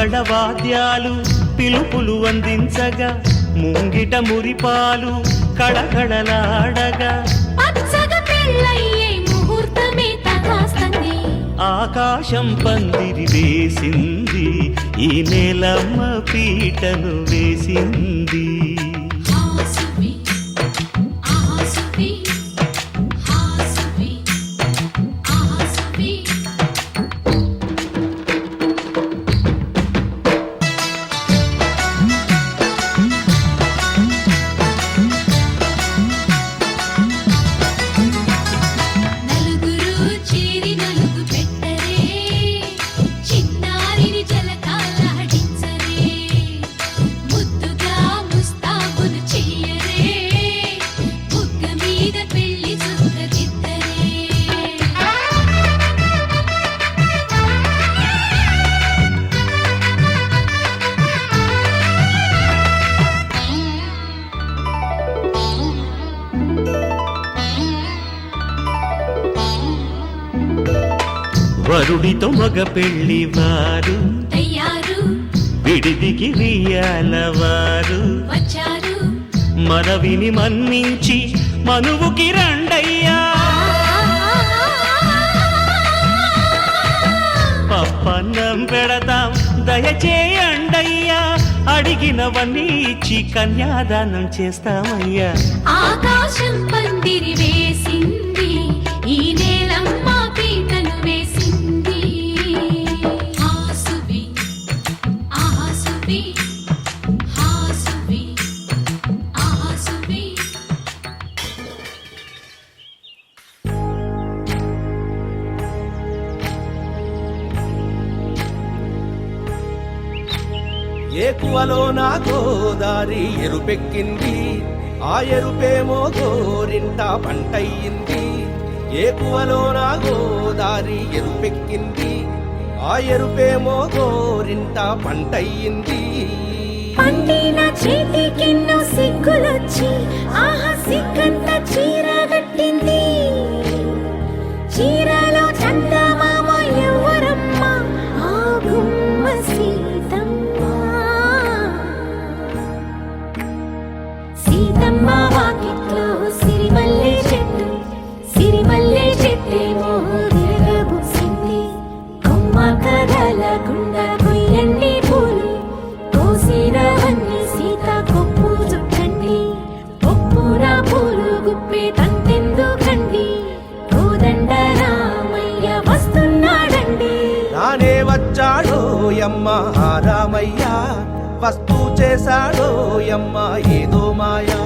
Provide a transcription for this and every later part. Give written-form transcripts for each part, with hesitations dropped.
మంగళవాద్యాలు పిలుపులు అందించగా ముంగిట మురిపాలు కళకళలాడగా ఆకాశం పందిరి వేసింది ఈ నేలమ్మ పీటను వేసింది వరుడితో మగ పెళ్లి వారు విడిదికి వియ్యాలవారు మనవిని మన్నించి మనువుకి రండయ్యా పప్పన్నం పెడతాం దయచేయండయ్యా అడిగినవన్నీ ఇచ్చి కన్యాదానం చేస్తామయ్యా ఆకాశం పందిరి వేసింది ఈ నేలమ్మ పీటను వేసింది హాసువి ఆహాసువి హాసువి ఆహాసువి ఏకువలో నా గోదారి ఎరుపెక్కింది ఆ ఎరుపేమో గోరింట పంటయ్యింది ఏకువలో నా గోదారి ఎరుపెక్కింది ఆ ఎరుపేమో గోరింట పంటయ్యింది పండిన చేతికెన్నో సిగ్గులొచ్చి ఆహా సిగ్గంత చీర కట్టింది చీరలో చందమామ ఎవరమ్మ ఆ గుమ్మ సీతమ్మ సీతమ్మ వాకిట్లో సిరిమల్లె చెట్టేమో విరగబూసింది కొమ్మ కదలకుండా కొయ్యండి పూలు కోసినవన్నీ సీత కొప్పు చుట్టండి ఒప్పున పూలు గుప్పే తంతెందుకండి కోదండ రామయ్య వస్తున్నాడండి రానే వచ్చాడో యమ్మ రామయ్య వస్తూ చేశాడో యమ్మ ఏదో మాయా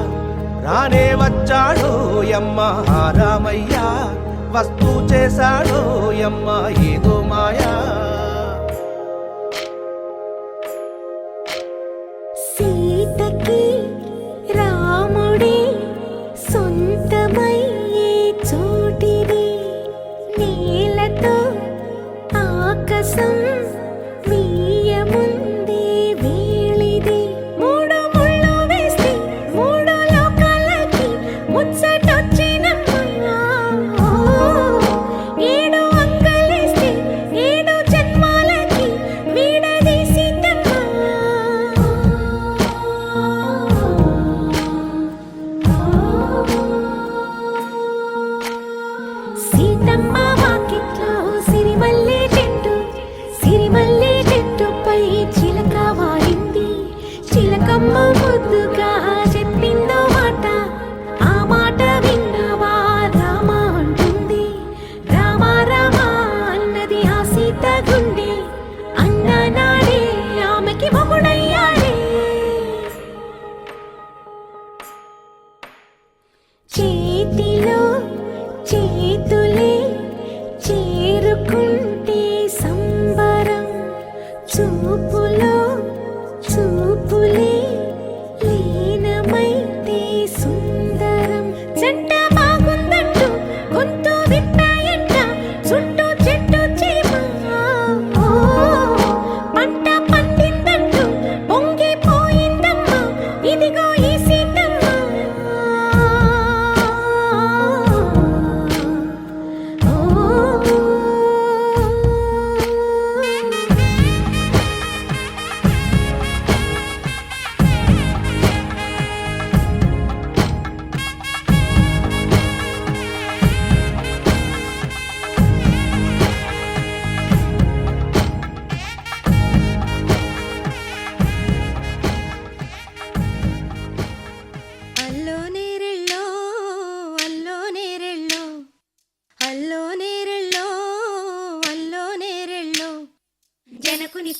రానే వచ్చాడో యమ్మ రామయ్య వస్తూ చేశాడో యమ్మ ఏదో మాయా సీతకి రాముడే సొంతమయ్యే చోటిది నేలతో ఆకాశం వీయముందే వేళిది మూడు ముళ్ళు వేస్తే మూడు లోకాలకి ముచ్చటొచ్చినమ్మా ఏడు అంగలేస్తే ఏడు జన్మాలకి వీడదీసిందమ్మా సీతమ్మ వాకిట్లో సిరిమల్లె చెట్టుపై చిలక వాలింది చిలకమ్మ ముద్దుగా చెప్పిందో మాట ఆ మాట విన్నవా రామ అంటుంది రామ రామ అన్నది ఆ సీత గుండె అన్న నాడే ఆమెకి మొగుడయ్యాడే చేతిలో చేతులే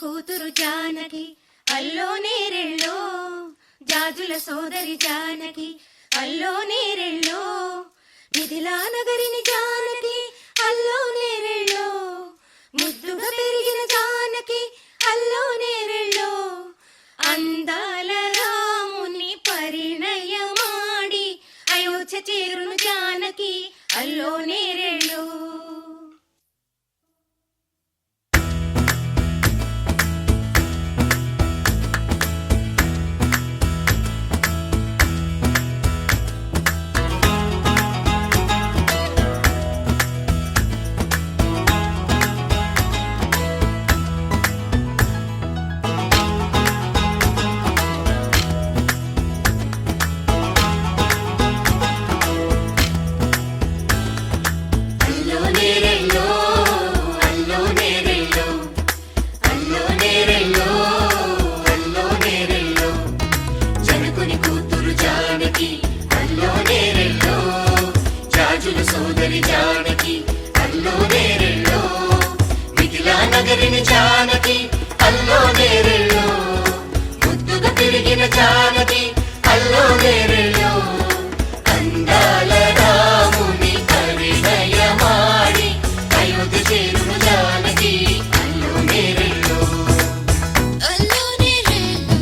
కూతురు జానకి అల్లో నేరెళ్ళో జాజుల సోదరి జానకి అల్లో నేరెళ్ళో మిథిలా నగరిని జానకి అల్లో నేరెళ్ళో ముద్దుగా పెరిగిన జానకి అల్లో నేరెళ్ళో అందాల రాముని పరిణయమాడి అయోధ్య చేరును జానకి అల్లో నేరెళ్ళో. జానకి అల్లో నేరెళ్ళో ముద్దుగా పెరిగిన జానకి అల్లో నేరెళ్ళో అందాల రాముని పరిణయమాడి అయోధ్య చేరును జానకి అల్లో నేరెళ్ళో. అల్లో నేరెళ్ళో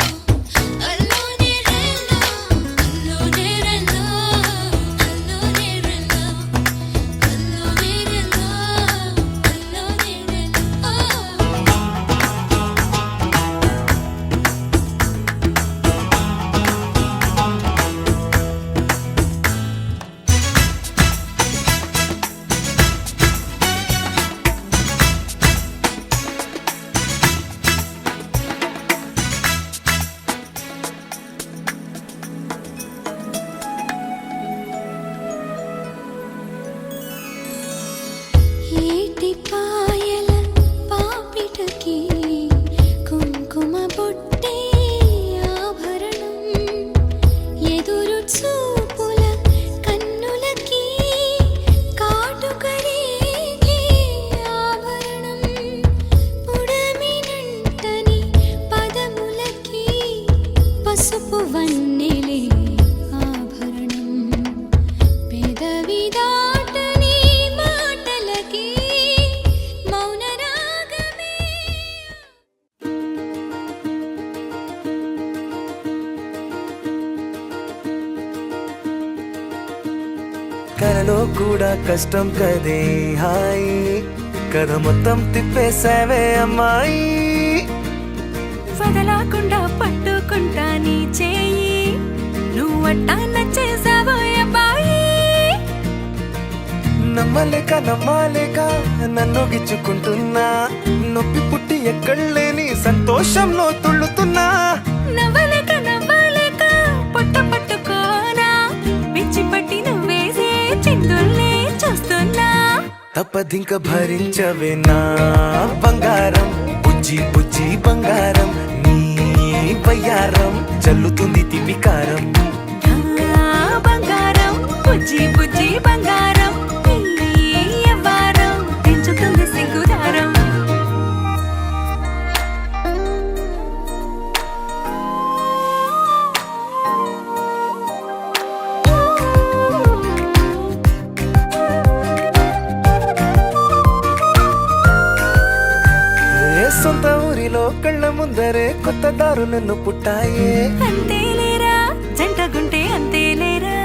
అల్లో నేరెళ్ళో అల్లో నేరెళ్ళో అల్లో నేరెళ్ళో అల్లో నేరెళ్ళో అల్లో నేరెళ్ళో. ఏటి పాయల పాపిటకి కుంకుమ బొట్టే ఆభరణం ఎదురు చూపుల కన్నులకి కాటుకరేగే ఆభరణం పుడమినంటని పదములకి పసుపు వన్నెలే ఆభరణం పెదవి దాటని మాటలకి మౌన రాగమే. కలలో కూడా కష్టం కదే హాయి కథ మొత్తం తిప్పేసావే అమ్మాయి. వదలకుండా పట్టుకుంటా నీ చేయి నువ్వట్టా నచ్చేసావో అబ్బాయి. నమ్మలేక నన్ను గిచ్చుకుంటున్నా నొప్పి పుట్టి ఎక్కడలేని సంతోషంలో తుళ్ళుతున్నా. నవ్వలేక పొట్ట పట్టుకోనా పిచ్చి పట్టి నువ్వేసే చిందుల్ని చూస్తున్నా. తప్పదింక భరించవే నా బంగారం బుజ్జి బుజ్జి బంగారం నీ వయ్యారం చల్లుతుంది తిమికారం. నా బంగారం బుజ్జి బుజ్జి బంగారం నీ యవ్వారం పెంచుతుంది సిగ్గుదారం. ఏ సొంత ఊరిలో కళ్ళ ముందరే కొత్త దారులను పుట్టాయే. అంతేలేరా జంటగుంటే అంతేలేరా.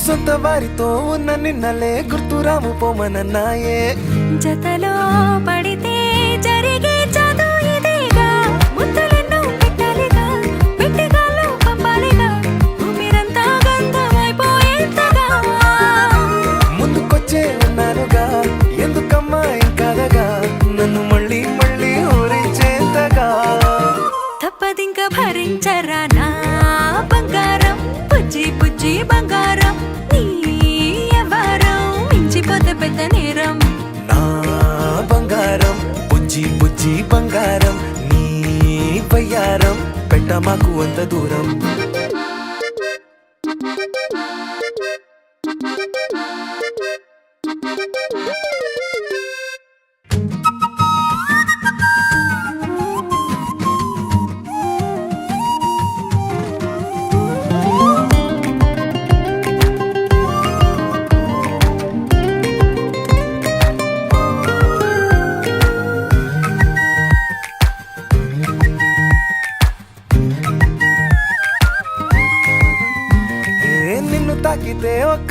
సొంత వారితో ఉన్న నిన్నలే గుర్తురాము పోమనన్నాయే. జతలో పడితే జరిగే చదు ఇదేగా ముద్దలెన్నో పెట్టాలిగా పెట్టిగాల్లో పంపాలిగా ఊపిరంతా గంధమైపోయేంతగా. ముందుకొచ్చే ఉన్నానుగా ఎందుకమ్మా ఇంకాదగా నన్ను మళ్ళీ మళ్ళీ ఊరించేంతగా. తప్పదింక భరించరా నా బంగారం బుజ్జి బుజ్జి బంగారం నీ యవ్వారం మించిపోతే పెద్ద నేరం. నా బంగారం బుజ్జి బుజ్జి బంగారం నీ వయ్యారం పెట్ట మాకు అంత దూరం.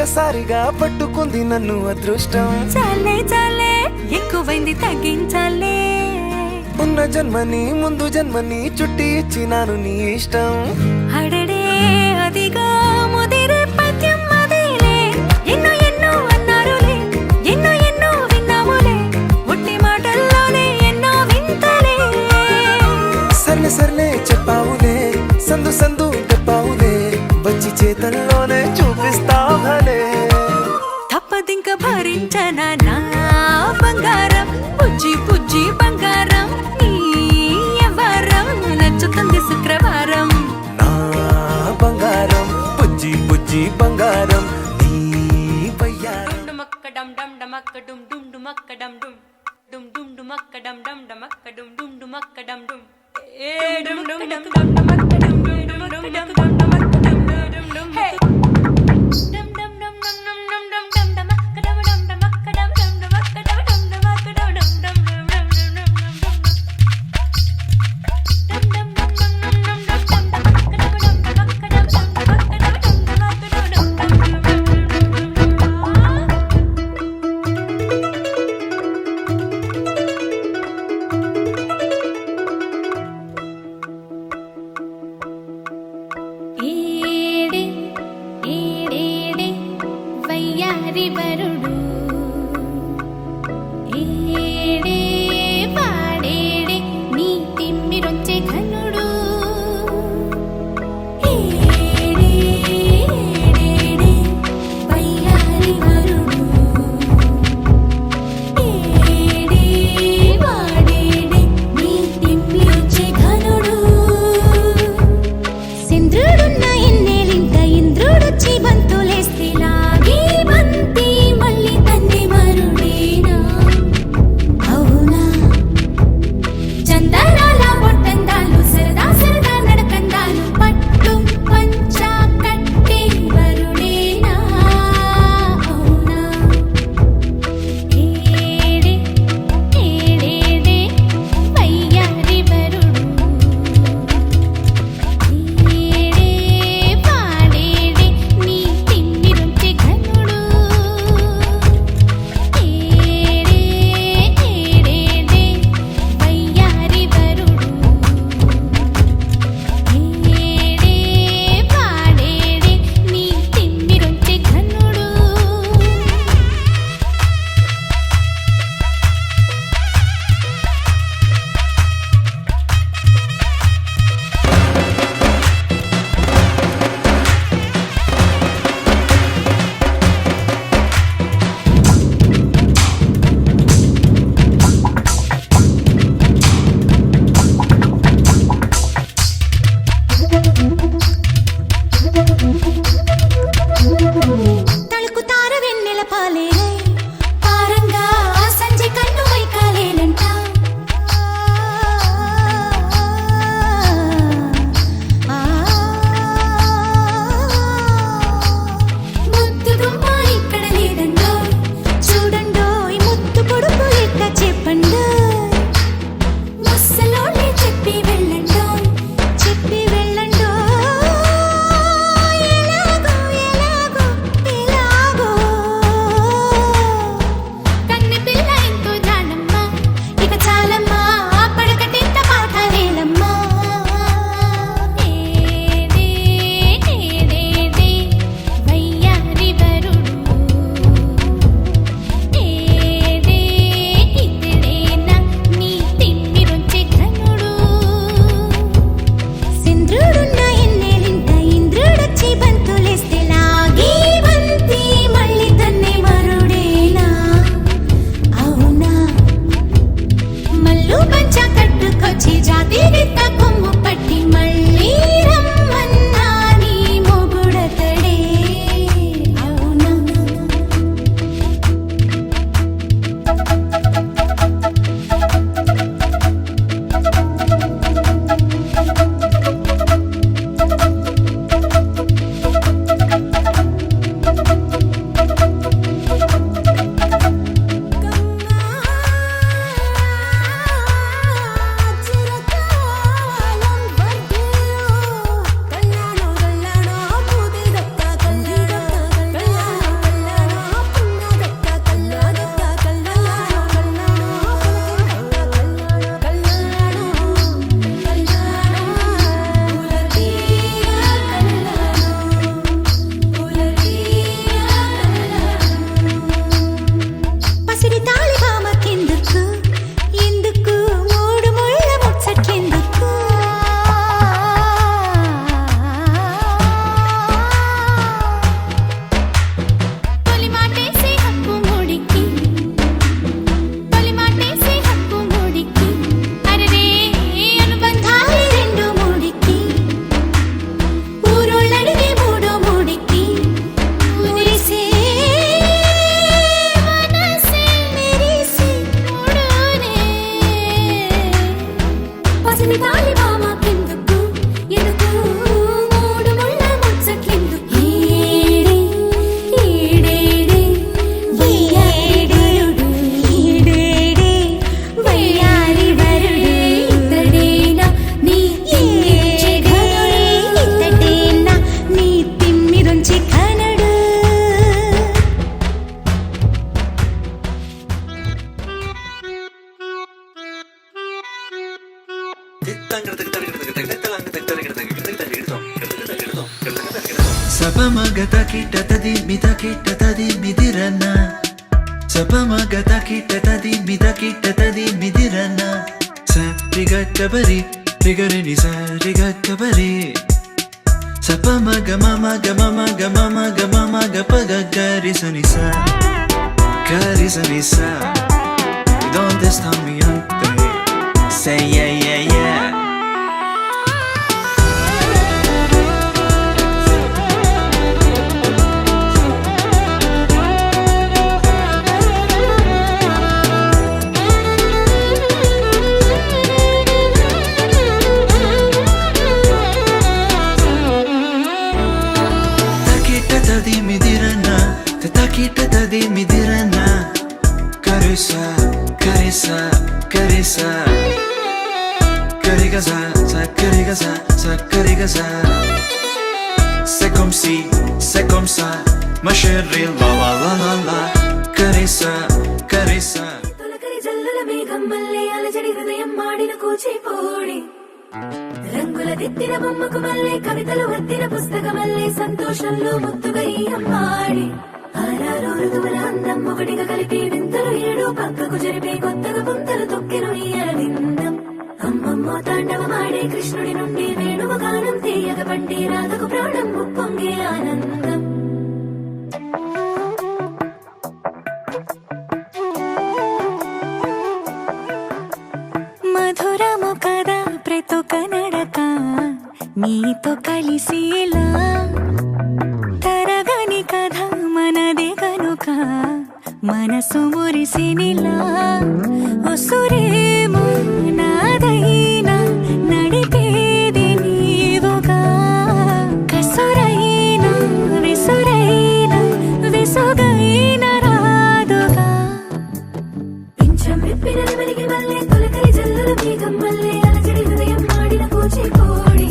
ఒక్కసారిగా పట్టుకుంది నన్ను అదృష్టం. చాలే చాలే ఎక్కువైంది తగ్గించాలే. ఉన్న జన్మని ముందు జన్మని చుట్టి ఇచ్చినాను నీ ఇష్టం. అడడే అదిగా ముదిరే పద్యం అదేలే. ఎన్నో ఎన్నో అన్నారులే, ఎన్నో ఎన్నో విన్నాములే, ఒట్టి మాటల్లోనే ఎన్నో వింతలే. సర్లే సర్లే చెప్పావులే, సందు సందు చెప్పావులే, వచ్చి చేతల్లోనే చూపిస్తావలే. తప్పదింక భరించనా నా బంగారం, పుజ్జి పుజ్జి బంగారం, నీ ఎవరం నచ్చుతుంది శుక్రవారం. నా బంగారం పుజ్జి పుజ్జి బంగారం, నీ బయ్యారం. డుమక్క డమ్ డమ్ డమక్క డుమ్ డుమ్ డుమక్క డమ్ డుమ్ డుమ్ డుమ్ డుమక్క డమ్ డమ్ డమక్క డుమ్ డుమ్ డుమక్క డమ్ డుమ్ ఏ డుమ్ డుమ్ డమ్ డమ్ డమక్క డుమ్ డుమ్ డుమ్ డుమ్ డమ్ డమ్ డమక్క డుమ్ డుమ్ డుమ్ హే డమ్ డమ్ డమ్ డమ్ డమ్ డమ్ డమ్ డమ్ డమక్క డమ్ డమ్ డమక్క డమ్ డమ్ డమక్క డమ్ డమ్ డమక్క డమ్ డమ్ డమ్ డమ్ డమ్ డమ్ ఏడే ఏడేడే వయ్యారి వరుడు, ఏడే పాడేడే నీ తిమ్మిరొచ్చే ఘనుడు. ఏడే ఏడేడే వయ్యారి వరుడు, ఏడే పాడేడే నీ తిమ్మిరొచ్చే ఘనుడు. సింద్రుడున్న ఎన్నేలింట ఇంద్రుడొచ్చి బంతులేస్తే లాగి బంతి మళ్ళీ తన్ని మరుడేనా? అవునా? చందనాల బొట్టందాలు సరదా సరదా నడకందాలు పట్టు పంచ కట్టి వరుడేనా? అవునా? ఏడే ఏడేడే వయ్యారి వరుడు, ఏడే పాడేడే నీ తిమ్మిరొచ్చే ఘనుడు. ఏడే ఏడేడే వయ్యారి వరుడు, ఏడే పాడేడే నీ తిమ్మిరొచ్చే ఘనుడు. తళుకుతార వెన్నెల పాలే పారంగా సంజె కన్ను వైకాలేనంట. ముద్దు గుమ్మ ఇక్కడ లేదండో, చూడండో ఈ ముద్దు కొడుకు ఎట్ట చెప్పండో. ముసలోళ్ళే చెప్పి వెళ్ళండో, చెప్పి వెళ్ళండో. ఎలాగో ఎలాగో ఎలాగో Sapamagata kita tadi mita kita tadi midirana. Sapamagata kita tadi mita kita tadi midirana. Sa rigata bari rigarini sa rigata bari. Sapamaga mama ga mama ga mama ga mama ga paga gari sanisa. Gari sanisa. Don't stop me antre. Say yeah yeah yeah. Takita tadi midirana. Karisa, karisa, karisa. Karigasa, sa karigasa, sa karigasa. C'est comme ça, ma chérie, la la la la la. Karisa, karisa. తొలకరి జల్లుల మేఘం మల్లె అలజడి హృదయం మాడిన కూచిపూడి రంగుల దిద్దిన బొమ్మకు మల్లె కవితలు వద్దిన పుస్తకమల్లె సంతోషంలో ముద్దుగా ఈ అమ్మాడి ఆరారు ఋతువుల అందం ఒకటిగా కలిపి వింతలు ఏడు పక్కకు జరిపే కొత్తగా పుంతలు తొక్కెను ఈ అరవిందం అమ్మమ్మో తాండవమాడే కృష్ణుడి నుండి వేణువ గానం తీయగ పండి రాధకు ప్రాణం ఉప్పొంగే ఆనందం మధురము కదా ప్రతి ఒక్క నడక నీతో కలిసేలా తరగని కథ మనదే కనుక మనసు మురిసినిలా ఉసురేమో నాదైనా నడిపేది నీవుగా కసురైనా విసురైనా విసుగైన రాదుగా పింఛం విప్పిన వెలిగి మల్లె తొలకరి జల్లుల మేఘం మల్లె అలజడి హృదయం మాడిన కూచిపూడి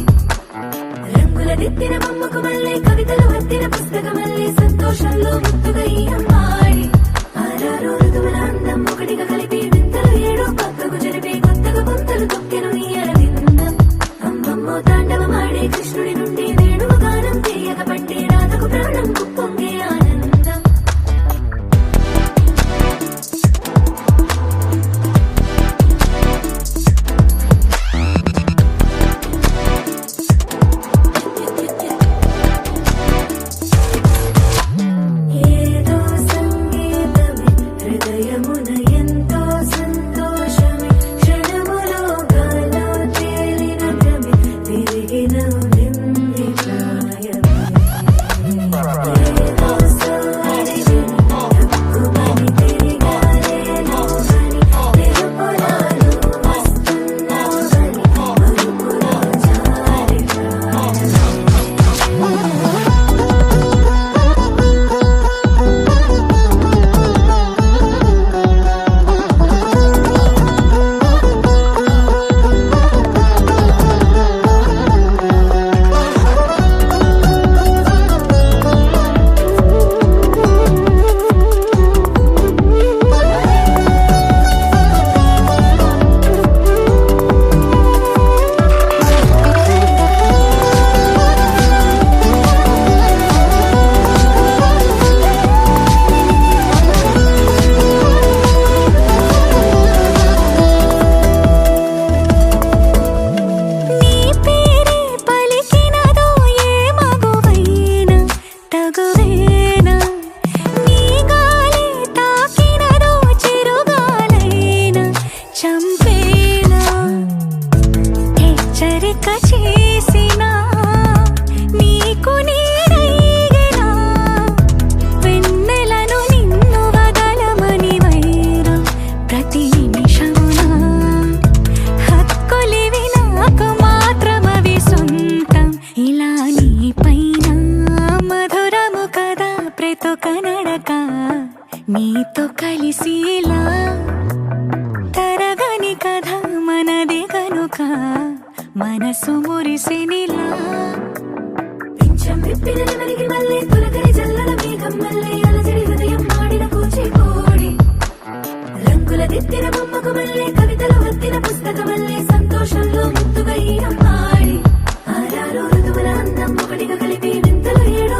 రంగుల దిద్దిన బొమ్మకు మల్లె కవితలు వద్దిన పుస్తకమల్లె సంతోషంలో ముద్దుగా ఈ అమ్మాడి ఆరారు ఋతువుల అందం ఒకటిగా కలిపి వింతలు ఏడు పక్కకు జరిపే కొత్తగా పుంతలు తొక్కెను ఈ అరవిందం అమ్మమ్మో తాండవమాడే కృష్ణుడి నుండి వేణువ గానం తీయగ పట్టి రాధకు ప్రాణం ఉప్పొంగే ఆనందం ఏదో సంగీతమే హృదయమున ఎంతో సంతోషమే క్షణములో గాలో తేలిన భ్రమే తిరిగిన నింది ప్రాయమే ఏదో సోడిని హక్కుమని తిరిగాలేను అని తెలుపులాను వస్తున్నావని మరుపులో జారి ప్రాయమే నీ పేరే పలికినదో ఏ మగువైనా తగువేనా నీ గాలి తాకినదో చిరుగాలైనా చంపేనా హెచ్చరిక చేసినా నీకు నీడైగనా వెన్నెలను నిన్ను వదలమని వైరా ప్రతి నిమిషమునా హక్కులివి నాకు మాత్రమవి సొంతం ఇలా నీ పైన మధురము కదా ప్రతి ఒక్క నడక నీతో కలిసేలా తరగని కథ మనదే కనుక మనసు మురిసినిలా పింఛం విప్పిన వెలిగి మల్లె తొలకరి జల్లుల మేఘం మల్లె అలజడి హృదయం మాడిన కూచిపూడి రంగుల దిద్దిన బొమ్మకు మల్లె కవితలు వద్దిన పుస్తకమల్లె సంతోషంలో ముద్దుగా ఈ అమ్మాడి ఆరారు ఋతువుల అందం ఒకటిగా కలిపి వింతలు ఏడో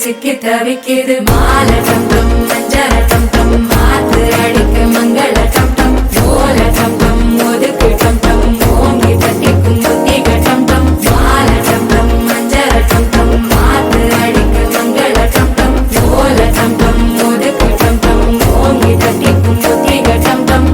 சிக்கி தவிக்கிது மால டம் டம் மஞ்சள டம் டம் மாத்து அடிக்க மங்கள டம் டம் ஓல டம் டம் ஒதுக்கு டம் டம் ஓங்கி தட்டிக்கும் புத்திக டம் டம் மால டம் டம் மஞ்சள டம் டம் மாத்து அடிக்க மங்கள டம் டம் ஓல டம் டம் ஒதுக்கு டம் டம் ஓங்கி தட்டிக்கும் புத்திக டம் டம்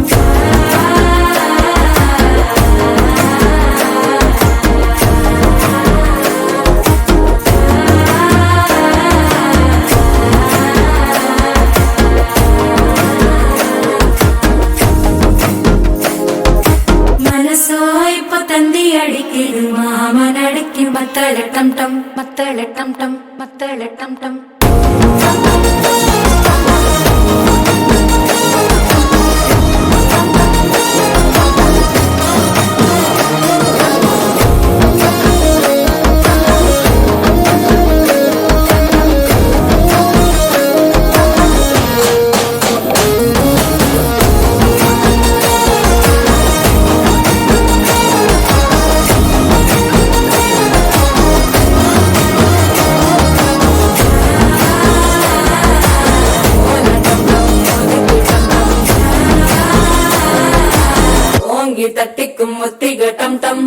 മനസ്സോ ഇപ്പൊ തന്തി അടിക്കിത് മാമനടക്കി മത്തളട്ടം ടം മത്തളട്ടം ടം മത്തളട്ടം ടം ஓங்கி தட்டிக்கும் முத்திக டம் டம்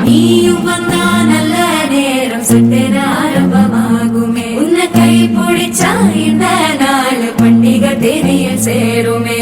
நீயும் வந்தா நல்ல நேரம் சட்டென ஆரம்பமாகுமே உன்னை கை பிடிச்சா இந்த நாள் பண்டிகை தெரியல் சேருமே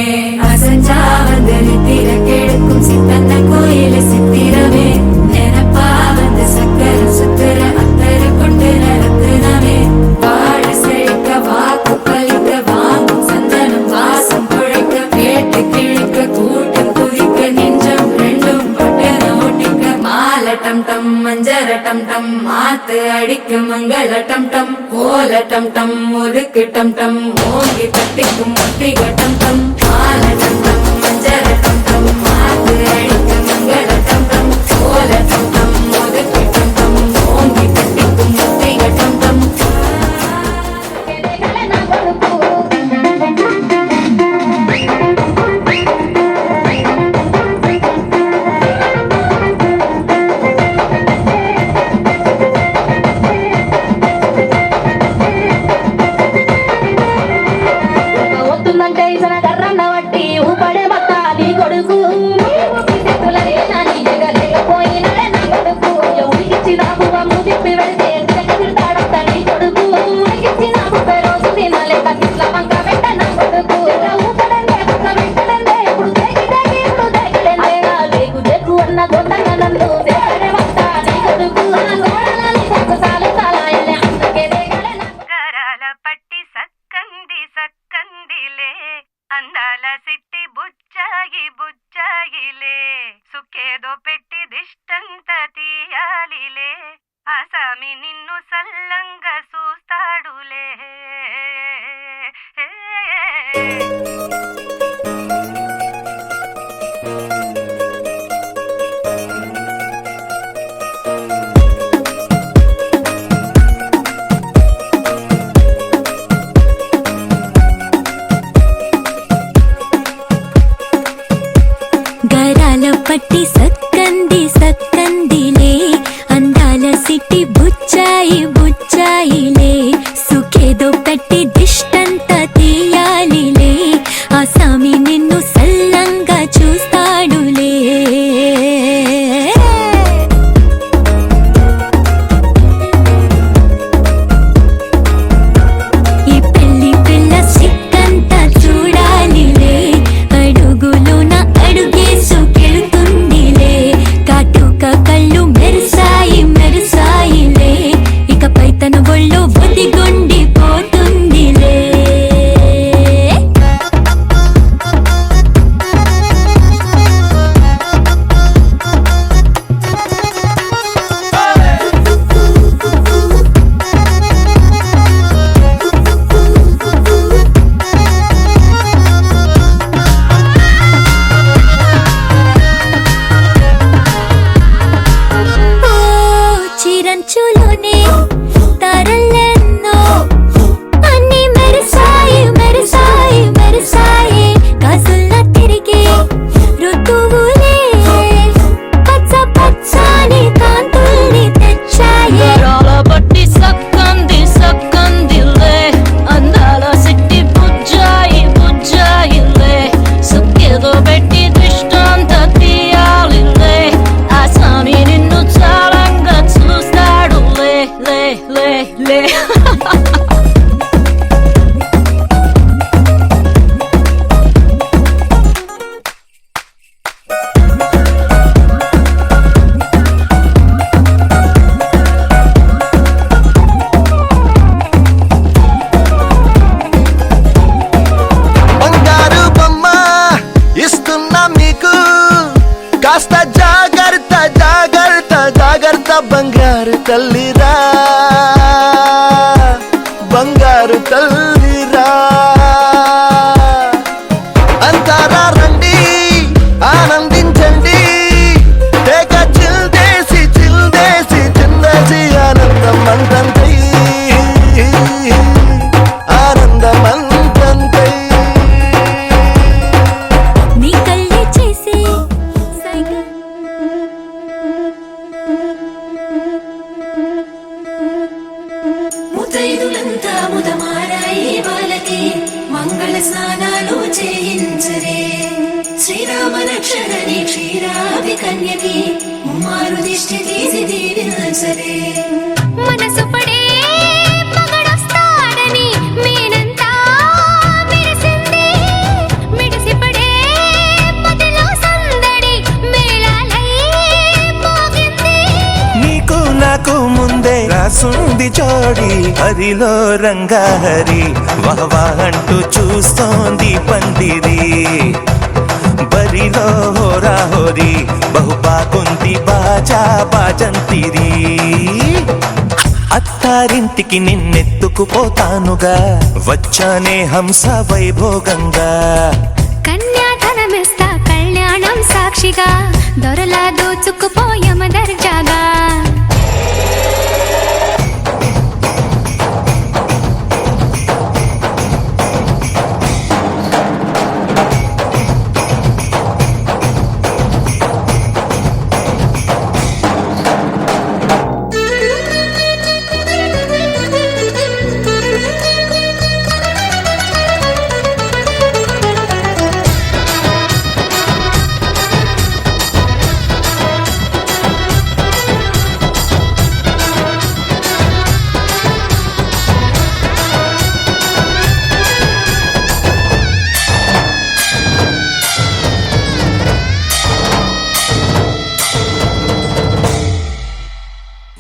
அசஞ்சா வந்து நித்திர கெடுக்கும் சித்தன்ன கோயில சித்திரமே நினப்பா வந்து சக்கர சுத்துற அத்தரு கொண்டு நடத்துனமே வாழ செழிக்க வாக்கு பலிக்க வாங்கும் சந்தனம் வாசம் குழைக்க கேட்டு கிழிக்க கூட்டம் குதிக்க நெஞ்சம் ரெண்டும் பட்டன ஒட்டிக்க மால டம் டம் மஞ்சர டம் டம் மாத்து அடிக்க மங்கள டம் டம் ஓல டம் டம் ஒதுக்கு டம் டம் ஓங்கி தட்டிக்கும் முத்திக டம் டம் மால டம் டம் மஞ்சர டம் டம் மாத்து அடிக்க மங்கள டம் டம் ஓல டம் டம் ஒதுக்கு டம் டம் ஓங்கி தட்டிக்கும் முத்திக டம் டம் వస్తుందంటే ఇసన కర్రన్న వట్టి ఊపడే మత్త నీ కొడుకు లేకపోయినాడే నా కొడుకు ఎవరికిచ్చి నా పువ్వు తిప్పి వెళితే తిడతాడంత నీ కొడుకు ఊరికిచ్చి నా పువ్వే రోజు తినలేక కిట్ల వంక పెట్ట నా కొడుకు ఊపడందే పక్క పెట్టడందే ఇప్పుడు దేకి దేకి ఇప్పుడు దేకిలేందే లేకు దేకు అన్న గొంతంగా నన్ను దేకడే మత్త నీ కొడుకు నా గోడలని కొడుకు సాలే సాలాయలే అందుకే దేగలే నా కరాల పట్టి సక్కంది సక్కందిలే అందాల సిట్టి బుచ్చాయి బుచ్చాయిలే సుఖేదో పెట్టి దిష్టంత తీయాలిలే ఆసామి నిన్ను సల్లంగా చూస్తాడులే గరాల పట్టి సక్కంది సక్కందిలే అందాల సిట్టి బుచ్చాయి బుచ్చాయిలే సుఖేదో పెట్టి దిష్టంత తీయాలిలే నా బంగారు తల్లిరా బంగారు తల్లిరా అంతారా రండి ఆనందించండి తేక చిల్దేసి చిందేసి ఆనందం అంతంతై ఆనందం అంతంతై నీ కళ్ళే చేసే సైగ ముతైదులంతా ముదమారాయి వాళ్ళకి మంగళ స్నానాలు చేయించరే శ్రీరామ రక్షణని క్షీరాది కన్యకి ముమ్మారు దిష్టి తీసి దీవించరే మనసు పడే మగడొస్తాడని మేనంతా మెరిసింది మిడిసిపడే మదిలో సందడి మేళాలై మోగింది నీకు నాకు ముందే రాసుంది జోడి హరిలో రంగాహరి వహవా అంటూ చూస్తోంది పందిరి బరిలో హోరాహోరి బహుబాగుంది బాజా బాజంతిరి అత్తారింటికి నిన్నెత్తుకుపోతానుగా వచ్చానే హంస వైభోగంగా కన్యాధనమిస్తా కళ్యాణం సాక్షిగా దొరలా దోచుకుపోయమ దర్జాగా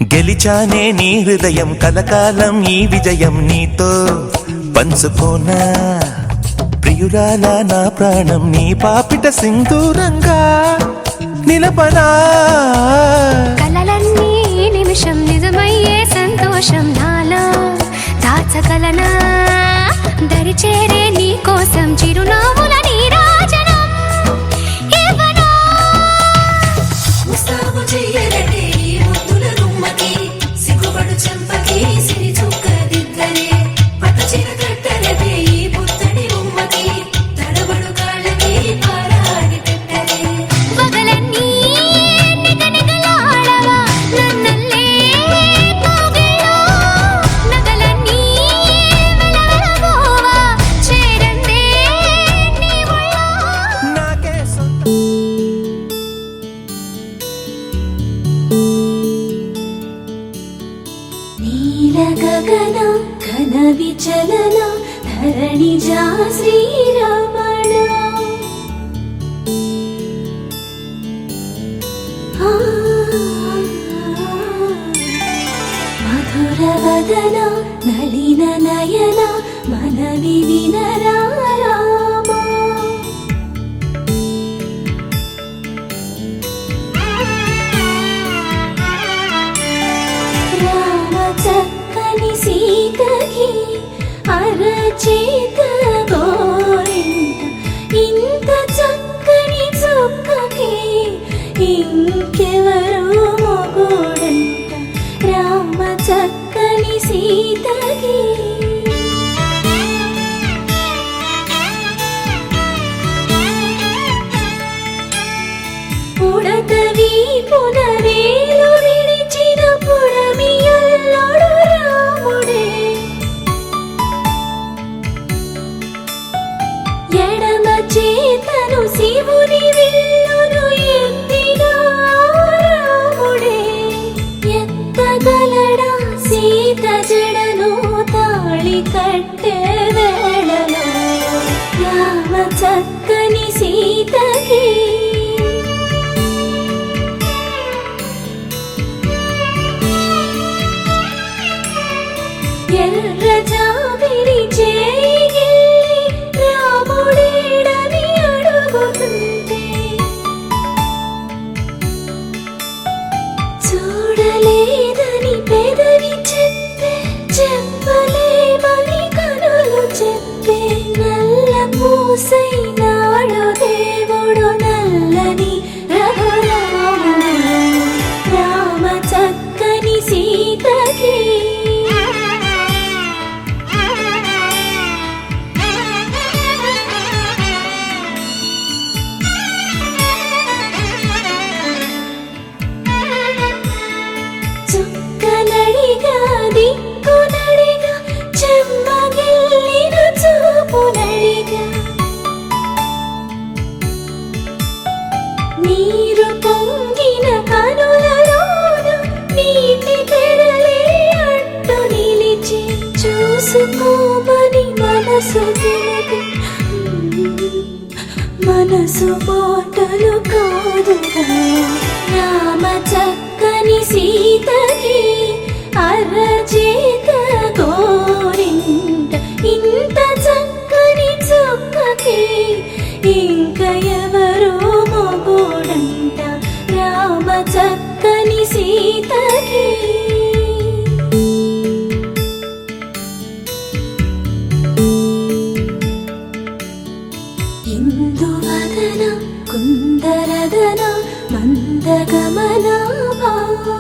గెలిచానే నీ హృదయం కలకాలం ఈ విజయం నీతో పంచుకోనా ప్రియురాలా నా ప్రాణం నీ పాపిట సింధూరంగా నిలపనా కలలన్నీ నిమిషం నిజమయ్యే సంతోషం నాలో దాచగలనా దరిచేరే నీ కోసం చిరునవ్వుల నీరాజనం ఇవ్వనా ముస్తాబు చెయ్యరటే ఈ ముద్దుల గుమ్మకి సిగ్గుపడు చెంపకి సిరి చుక్క దిద్దరే పట్టు చీర కట్టరటే ఈ పుత్తడి గుమ్మకి తడబడు కాళ్ళకి పారాడి పెట్టరే పగలన్నీ నిగనిగలాడవా నన్నల్లే కోగిలో నగలన్నీ వెలవెలబోవా చేరందే నీ ఒళ్ళో నాకే సొంత నీల గగన ఘన విచలన ధరణి జా శ్రీరమణ మధుర వదన నళిన నయన మనవి వినరా రామా రామ చక్కని సీతకి అరచేత గోరింట ఇంత చక్కని చుక్కకి ఇంకెవరు మొగుడంట రామ చక్కని సీతకి పుడతవి పునవేలు విడిచిన పుడమియల్లోడు రాముడే ఎడమ చేతను శివుని విల్లును ఎత్తిన రాముడే ఎత్తగలడా సీత జడను తాళి కట్టే వేళలో రామ చక్కని సీతకి ఎర్ర జాబిలి చేయి రాముడేడని అడుగుతుంటే చూడలే పూసైనాడు దేవుడు నల్లని రఘురాముడు రామ చక్కని సీతకి చుక్కనడిగా దిక్కునడిగా చెమ్మగిల్లిన చూపునడిగా నీరు పొంగిన కనులలోన నీటి తెరలే అడ్డు నిలిచి చూసుకోమని మనసు తెలిపి మనసు మాటలు కాదుగా రామ చక్కని సీతకి అరచేత గోరింట ఇంత చక్కని చుక్కకి ఇంక ఎవరో మొగుడంట రామ చక్కని సీతకి ఇందువదన కుందరదన మందగమన భామా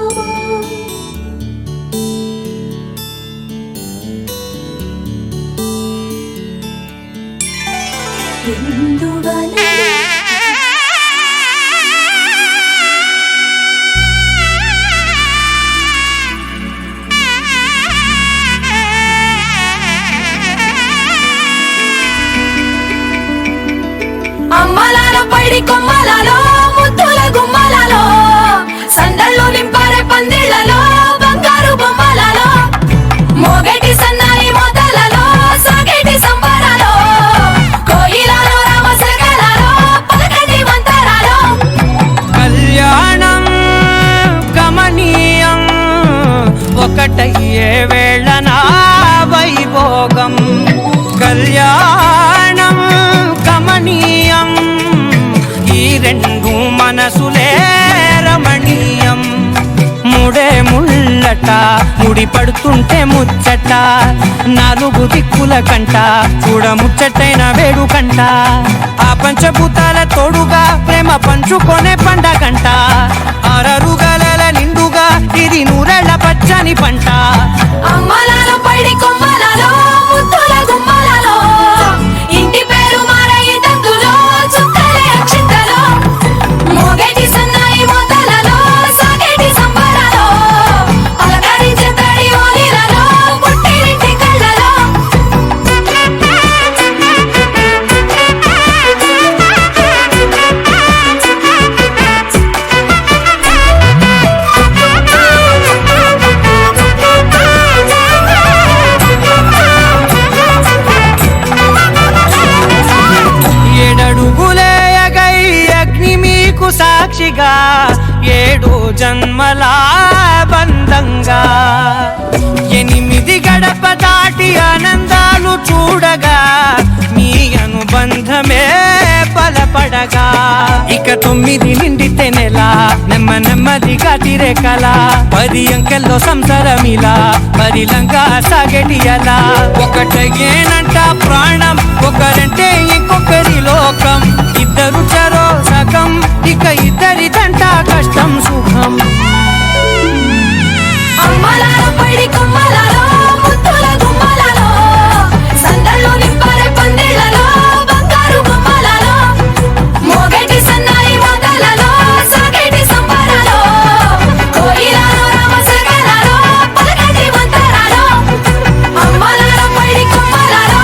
ఎందువలన అమ్మలాల పైడి కొమ్మలలో ముద్దుల గుమ్మలలో సందళ్ళు నింపారే పందిళ్లలో బంగారు బొమ్మలలో మోగేటి సన్నాయి మోతలలో సాగేటి సంబరాలో కోయిలలో రామశకలలో పలకటి మంతరాలో కళ్యాణం గమనీయం ఒకటయ్యే వేళ నా వైభోగం కళ్యాణం గమనీయం ఈ రెండు మనసులే రమణీయం ముడే ముళ్ళట ముడి పడుతుంటే ముచ్చట నాలుగు దిక్కుల కంట చూడ ముచ్చటైన వేడుకంట ఆ పంచభూతాల తోడుగా ప్రేమ పంచుకొనే పండగంట అరరుగలల నిండుగా ఇది నూరెళ్ళ పచ్చని పంట అమ్మలాల పైడి కొమ్మలలో ముద్దుల గుమ్మలలో ఇంటి పేరు మారయి తందులో చుక్కలే అక్షింతలో మోగేటి సన్నాయి మోతలలో సాగేటి సంబరాలో పలకరించే తడి ఓలిలలో పుట్టినింటి కళ్ళలో ఏడడుగులేయగై అగ్ని మీకు సాక్షిగా 7 జన్మల బంధంగా 8 గడప దాటి ఆనందాలు చూడగా మీ అనుబంధమే బలపడగా ఇక 9 నిండితే నెల నెమ్మదిగా తిరేకల 10 అంకెల్లో సంసారమిలా పరిలంగా సాగేటియలా ఒకటేనంట ప్రాణం ఒకరంటే ఇంకొకరి లోకం ఇద్దరు చరో సగం ఇక ఇద్దరిదంట కష్టం సుఖం అమ్మలాల పైడి కొమ్మలలో ముద్దుల గుమ్మలలో సందళ్ళు నింపారే పందిళ్లలో బంగారు బొమ్మలలో మోగేటి సన్నాయి మోతలలో సాగేటి సంబరాలో కోయిలలో రామశకలలో పలకటి మంతరాలో అమ్మలాల పైడి కొమ్మలలో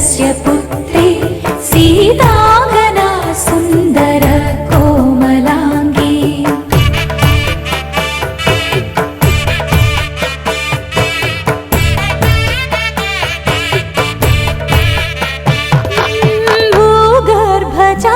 दशरथस्य पुत्री सीतांगना सुन्दर कोमलाङ्गी भूगर्भजा